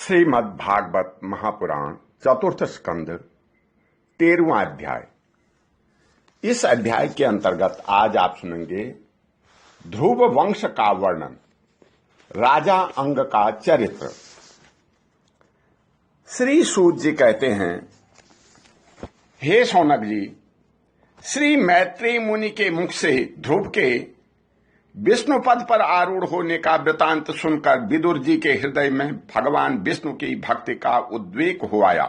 श्रीमद् भागवत महापुराण चतुर्थ स्कंध 13वां अध्याय। इस अध्याय के अंतर्गत आज आप सुनेंगे ध्रुव वंश का वर्णन, राजा अंग का चरित्र। श्री सूत जी कहते हैं, हे शौनक जी, श्री मैत्रेय मुनि के मुख से ध्रुव के विष्णु पद पर आरूढ़ होने का वृतांत सुनकर विदुर जी के हृदय में भगवान विष्णु की भक्ति का उद्वेग हो आया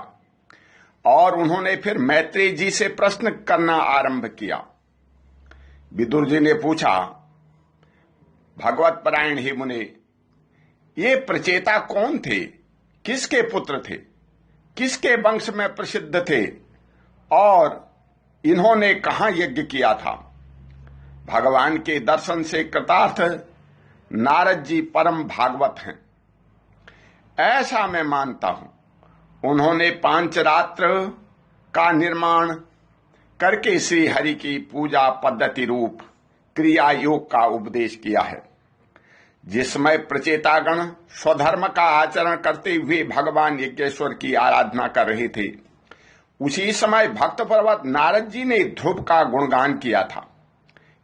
और उन्होंने फिर मैत्रेय जी से प्रश्न करना आरंभ किया। विदुर जी ने पूछा, भगवत परायण हे मुने, ये प्रचेता कौन थे? किसके पुत्र थे? किसके वंश में प्रसिद्ध थे? और इन्होंने कहां यज्ञ किया था? भगवान के दर्शन से कृतार्थ नारद जी परम भागवत हैं, ऐसा मैं मानता हूं। उन्होंने पांचरात्र का निर्माण करके श्री हरि की पूजा पद्धति रूप क्रिया योग का उपदेश किया है। जिसमें प्रचेतागण स्वधर्म का आचरण करते हुए भगवान यज्ञेश्वर की आराधना कर रहे थे, उसी समय भक्त पर्वत नारद जी ने ध्रुव का गुणगान किया था।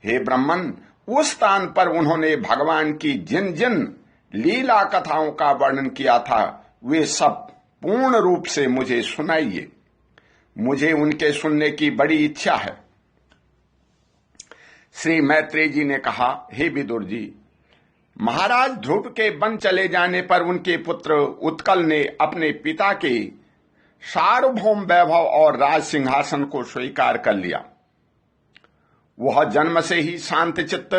हे ब्रह्मन, उस स्थान पर उन्होंने भगवान की जिन जिन लीला कथाओं का वर्णन किया था, वे सब पूर्ण रूप से मुझे सुनाइए। मुझे उनके सुनने की बड़ी इच्छा है। श्री मैत्रेय जी ने कहा, हे विदुर जी, महाराज ध्रुव के वन चले जाने पर उनके पुत्र उत्कल ने अपने पिता के सार्वभौम वैभव और राज सिंहासन को स्वीकार कर लिया। वह जन्म से ही शांत चित्त,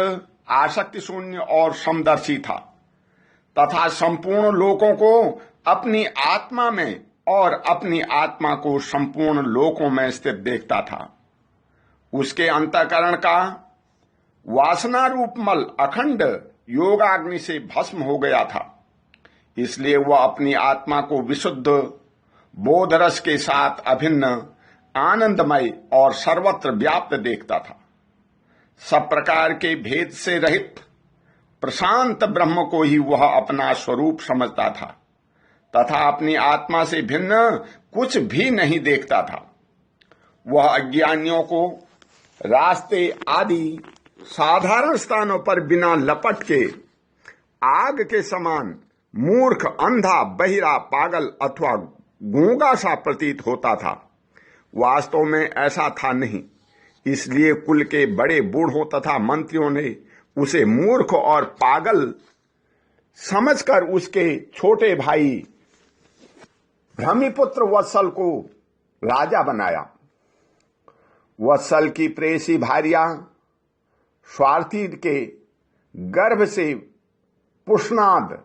आसक्ति शून्य और समदर्शी था तथा संपूर्ण लोकों को अपनी आत्मा में और अपनी आत्मा को संपूर्ण लोकों में स्थित देखता था। उसके अंतःकरण का वासना रूप मल अखंड योगाग्नि से भस्म हो गया था। इसलिए वह अपनी आत्मा को विशुद्ध बोधरस के साथ अभिन्न, आनंदमय और सर्वत्र व्याप्त देखता था। सब प्रकार के भेद से रहित प्रशांत ब्रह्म को ही वह अपना स्वरूप समझता था तथा अपनी आत्मा से भिन्न कुछ भी नहीं देखता था। वह अज्ञानियों को रास्ते आदि साधारण स्थानों पर बिना लपट के आग के समान मूर्ख, अंधा, बहिरा, पागल अथवा गूंगा सा प्रतीत होता था। वास्तव में ऐसा था नहीं। इसलिए कुल के बड़े बूढ़ों तथा मंत्रियों ने उसे मूर्ख और पागल समझकर उसके छोटे भाई भ्रमिपुत्र वत्सल को राजा बनाया। वत्सल की प्रेसी भार्या स्वार्थी के गर्भ से पुष्णाद,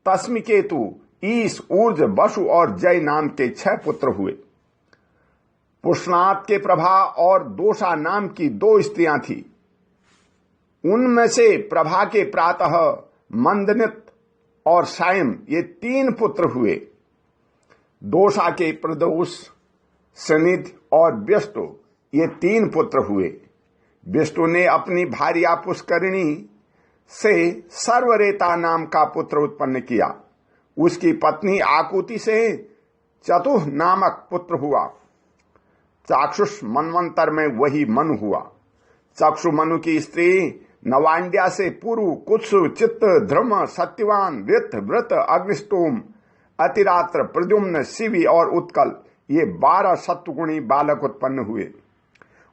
तस्मिकेतु, ईश, ऊर्ज, वसु और जय नाम के 6 पुत्र हुए। पुष्णात के प्रभा और दोषा नाम की 2 स्त्रियां थीं। उनमें से प्रभा के प्रातः मंदनित और सायं ये 3 पुत्र हुए। दोषा के प्रदोष, सनिध और व्यस्तु ये 3 पुत्र हुए। व्यस्तु ने अपनी भार्या पुष्करिणी से सर्वरेता नाम का पुत्र उत्पन्न किया। उसकी पत्नी आकुति से चतुः नामक पुत्र हुआ। चाक्षुष मनवंतर में वही मनु हुआ। चक्षु मनु की स्त्री नवांड्या से पुरु, कुत्सु, चित्त, ध्रुम, सत्यवान, वृत्त, व्रत, अग्निष्टोम, अतिरात्र, प्रद्युम्न, शिवी और उत्कल ये 12 सत्वगुणी बालक उत्पन्न हुए।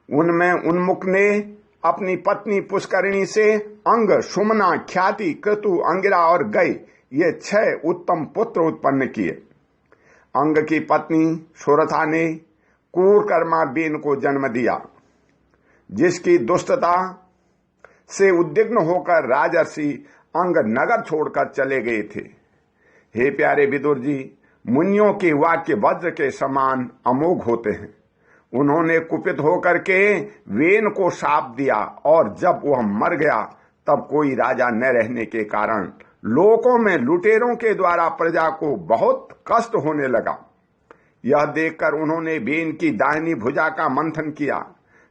उनमें उन्मुख ने अपनी पत्नी पुष्करिणी से अंग, सुमना, ख्याति, क्रतु, अंगिरा और गय ये 6 उत्तम पुत्र उत्पन्न किए। अंग की पत्नी सुरथा ने कूरकर्मा बेन को जन्म दिया, जिसकी दुष्टता से उद्विग्न होकर राजर्षि अंग नगर छोड़कर चले गए थे। हे प्यारे विदुर जी, मुनियों के वाक्य वज्र के समान अमोघ होते हैं। उन्होंने कुपित होकर के वेन को शाप दिया और जब वह मर गया तब कोई राजा न रहने के कारण लोकों में लुटेरों के द्वारा प्रजा को बहुत कष्ट होने लगा। यह देखकर उन्होंने वेन की दाहिनी भुजा का मंथन किया,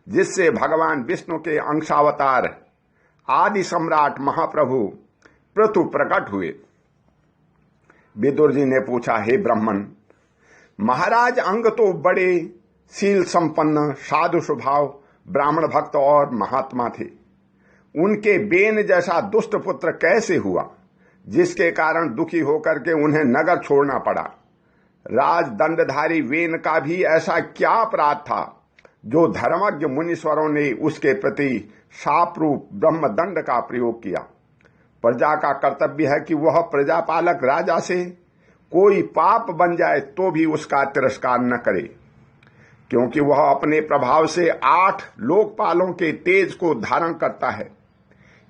जिससे भगवान विष्णु के अंशावतार आदि सम्राट महाप्रभु पृथु प्रकट हुए। विदुर जी ने पूछा, हे ब्राह्मण, महाराज अंग तो बड़े शील संपन्न, साधु स्वभाव, ब्राह्मण भक्त और महात्मा थे। उनके बेन जैसा दुष्ट पुत्र कैसे हुआ, जिसके कारण दुखी होकर के उन्हें नगर छोड़ना पड़ा? राज दंडधारी वेन का भी ऐसा क्या अपराध था जो धर्मज्ञ मुनीश्वरों ने उसके प्रति शाप रूप ब्रह्मदंड का प्रयोग किया? प्रजा का कर्तव्य है कि वह प्रजापालक राजा से कोई पाप बन जाए तो भी उसका तिरस्कार न करे, क्योंकि वह अपने प्रभाव से 8 लोकपालों के तेज को धारण करता है।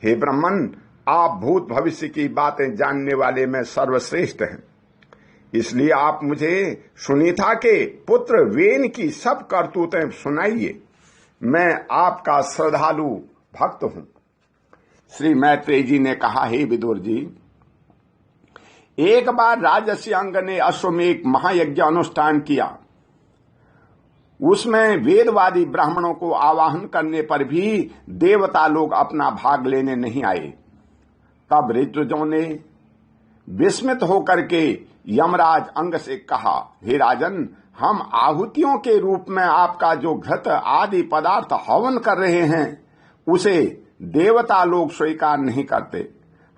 हे ब्राह्मण, आप भूत भविष्य की बातें जानने वाले में सर्वश्रेष्ठ हैं, इसलिए आप मुझे सुनीता के पुत्र वेन की सब करतूतें सुनाइए। मैं आपका श्रद्धालु भक्त हूं। श्री मैत्रेय जी ने कहा, हे विदुर जी, एक बार राजर्षि अंग ने अश्वमेध महायज्ञ अनुष्ठान किया। उसमें वेदवादी ब्राह्मणों को आवाहन करने पर भी देवता लोग अपना भाग लेने नहीं आए। तब ऋतुजों ने विस्मित होकर के यमराज अंग से कहा, हे राजन, हम आहुतियों के रूप में आपका जो घृत आदि पदार्थ हवन कर रहे हैं उसे देवता लोग स्वीकार नहीं करते।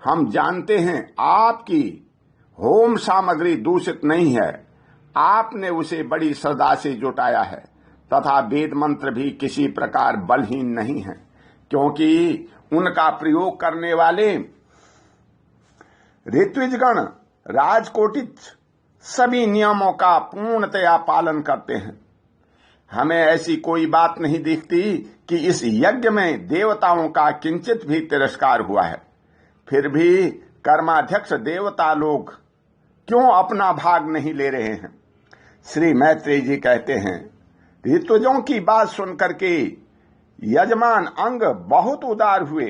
हम जानते हैं आपकी होम सामग्री दूषित नहीं है, आपने उसे बड़ी श्रद्धा से जुटाया है तथा वेद मंत्र भी किसी प्रकार बलहीन नहीं है, क्योंकि उनका प्रयोग करने वाले ऋत्विजगण राजकोटित सभी नियमों का पूर्णतया पालन करते हैं। हमें ऐसी कोई बात नहीं दिखती कि इस यज्ञ में देवताओं का किंचित भी तिरस्कार हुआ है। फिर भी कर्माध्यक्ष देवता लोग क्यों अपना भाग नहीं ले रहे हैं? श्री मैत्रेय जी कहते हैं, ऋतुजों की बात सुनकर के यजमान अंग बहुत उदार हुए।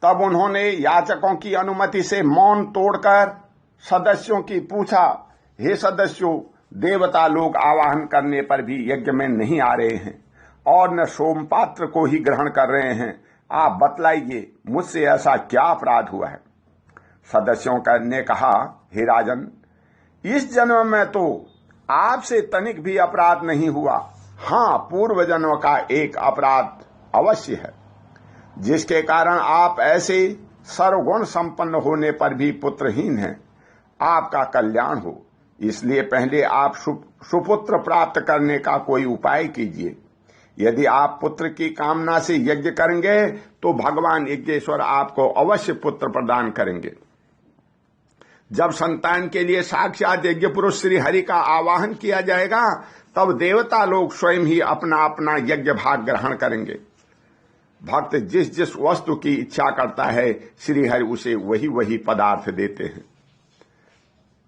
तब उन्होंने याचकों की अनुमति से मौन तोड़कर सदस्यों की पूछा, हे सदस्यों, देवता लोग आवाहन करने पर भी यज्ञ में नहीं आ रहे हैं और न सोमपात्र को ही ग्रहण कर रहे हैं। आप बतलाइए, मुझसे ऐसा क्या अपराध हुआ है? सदस्यों ने कहा, हे राजन, इस जन्म में तो आपसे तनिक भी अपराध नहीं हुआ। हाँ, पूर्व जन्म का एक अपराध अवश्य है, जिसके कारण आप ऐसे सर्वगुण संपन्न होने पर भी पुत्रहीन हैं। आपका कल्याण हो, इसलिए पहले आप सुपुत्र प्राप्त करने का कोई उपाय कीजिए। यदि आप पुत्र की कामना से यज्ञ करेंगे तो भगवान यज्ञेश्वर आपको अवश्य पुत्र प्रदान करेंगे। जब संतान के लिए साक्षात यज्ञ पुरुष श्री हरि का आवाहन किया जाएगा, तब देवता लोग स्वयं ही अपना अपना यज्ञ भाग ग्रहण करेंगे। भक्त जिस जिस वस्तु की इच्छा करता है, श्री हरि उसे वही वही पदार्थ देते हैं।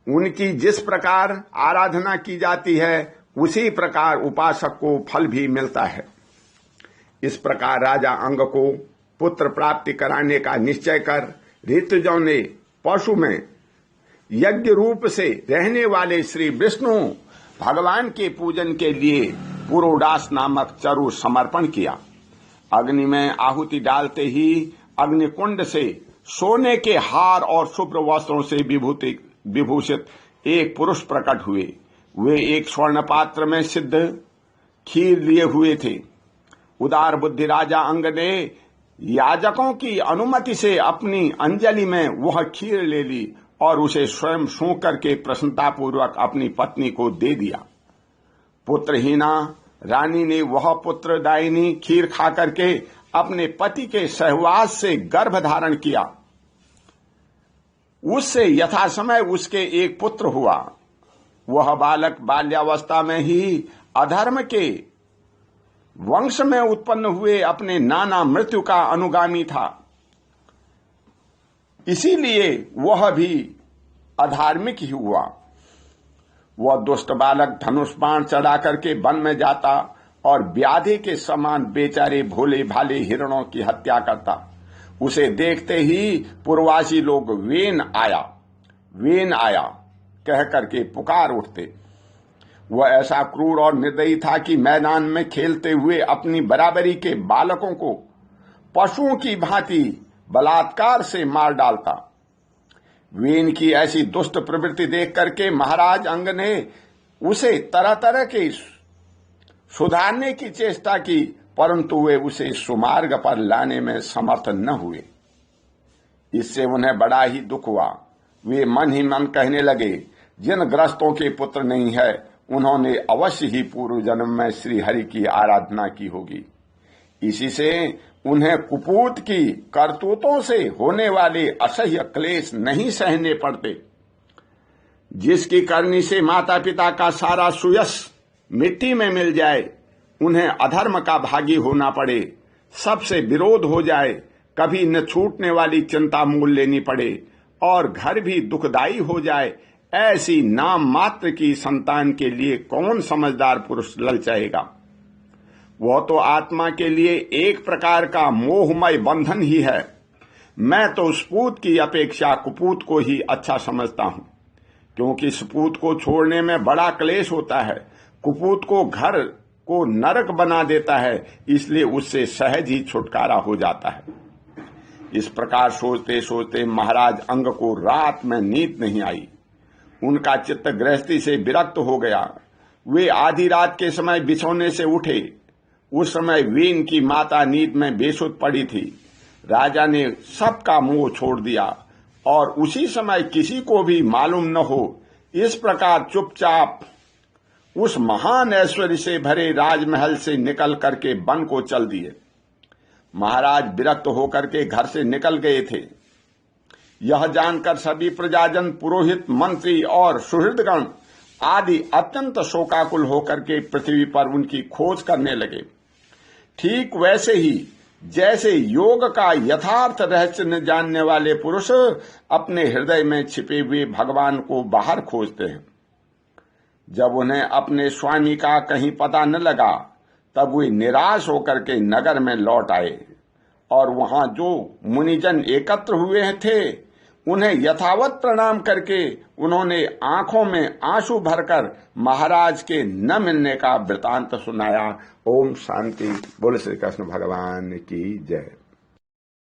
उनकी जिस प्रकार आराधना की जाती है, उसी प्रकार उपासक को फल भी मिलता है। इस प्रकार राजा अंग को पुत्र प्राप्ति कराने का निश्चय कर ऋतुजों ने पशु में यज्ञ रूप से रहने वाले श्री विष्णु भगवान के पूजन के लिए पुरोडास नामक चरु समर्पण किया। अग्नि में आहुति डालते ही अग्निकुंड से सोने के हार और शुभ्र वस्त्रों से विभूषित एक पुरुष प्रकट हुए। वे एक स्वर्ण पात्र में सिद्ध खीर लिए हुए थे। उदार बुद्धि राजा अंग ने याजकों की अनुमति से अपनी अंजलि में वह खीर ले ली और उसे स्वयं सूंघ करके प्रसन्नतापूर्वक अपनी पत्नी को दे दिया। पुत्रहीना रानी ने वह पुत्रदायिनी खीर खा करके अपने पति के सहवास से गर्भ धारण किया। उससे यथासमय उसके एक पुत्र हुआ। वह बालक बाल्यावस्था में ही अधर्म के वंश में उत्पन्न हुए अपने नाना मृत्यु का अनुगामी था, इसीलिए वह भी अधार्मिक ही हुआ। वह दुष्ट बालक धनुष बाण चढ़ा करके वन में जाता और व्याधि के समान बेचारे भोले भाले हिरणों की हत्या करता। उसे देखते ही पूर्ववासी लोग वेन आया कह करके पुकार उठते। वह ऐसा क्रूर और निर्दयी था कि मैदान में खेलते हुए अपनी बराबरी के बालकों को पशुओं की भांति बलात्कार से मार डालता। वीन की ऐसी दुष्ट प्रवृत्ति देख करके महाराज अंग ने उसे तरह तरह के सुधारने की चेष्टा की, परंतु वे उसे सुमार्ग पर लाने में समर्थ न हुए। इससे उन्हें बड़ा ही दुख हुआ। वे मन ही मन कहने लगे, जिन ग्रस्तों के पुत्र नहीं है उन्होंने अवश्य ही पूर्व जन्म में श्री हरि की आराधना की होगी। इसी से उन्हें कुपूत की करतूतों से होने वाले असह्य क्लेश नहीं सहने पड़ते। जिसकी करनी से माता पिता का सारा सुयश मिट्टी में मिल जाए, उन्हें अधर्म का भागी होना पड़े, सबसे विरोध हो जाए, कभी न छूटने वाली चिंता मोल लेनी पड़े और घर भी दुखदायी हो जाए, ऐसी नाम मात्र की संतान के लिए कौन समझदार पुरुष ललचाएगा। वह तो आत्मा के लिए एक प्रकार का मोहमय बंधन ही है। मैं तो स्पूत की अपेक्षा कुपूत को ही अच्छा समझता हूं, क्योंकि स्पूत को छोड़ने में बड़ा क्लेश होता है। कुपूत को घर को नरक बना देता है, इसलिए उससे सहज ही छुटकारा हो जाता है। इस प्रकार सोचते सोचते महाराज अंग को रात में नींद नहीं आई। उनका चित्त गृहस्थी से विरक्त हो गया। वे आधी रात के समय बिछौने से उठे। उस समय वीन की माता नींद में बेसुध पड़ी थी। राजा ने सबका मुंह छोड़ दिया और उसी समय किसी को भी मालूम न हो, इस प्रकार चुपचाप उस महान ऐश्वर्य से भरे राजमहल से निकल करके वन को चल दिए। महाराज विरक्त होकर के घर से निकल गए थे। यह जानकर सभी प्रजाजन, पुरोहित, मंत्री और सुहृदगण आदि अत्यंत शोकाकुल होकर के पृथ्वी पर उनकी खोज करने लगे। ठीक वैसे ही जैसे योग का यथार्थ रहस्य न जानने वाले पुरुष अपने हृदय में छिपे हुए भगवान को बाहर खोजते हैं। जब उन्हें अपने स्वामी का कहीं पता न लगा, तब वे निराश होकर के नगर में लौट आए और वहां जो मुनिजन एकत्र हुए थे, उन्हें यथावत प्रणाम करके उन्होंने आंखों में आंसू भरकर महाराज के न मिलने का वृतांत सुनाया। ओम शांति। बोले श्री कृष्ण भगवान की जय।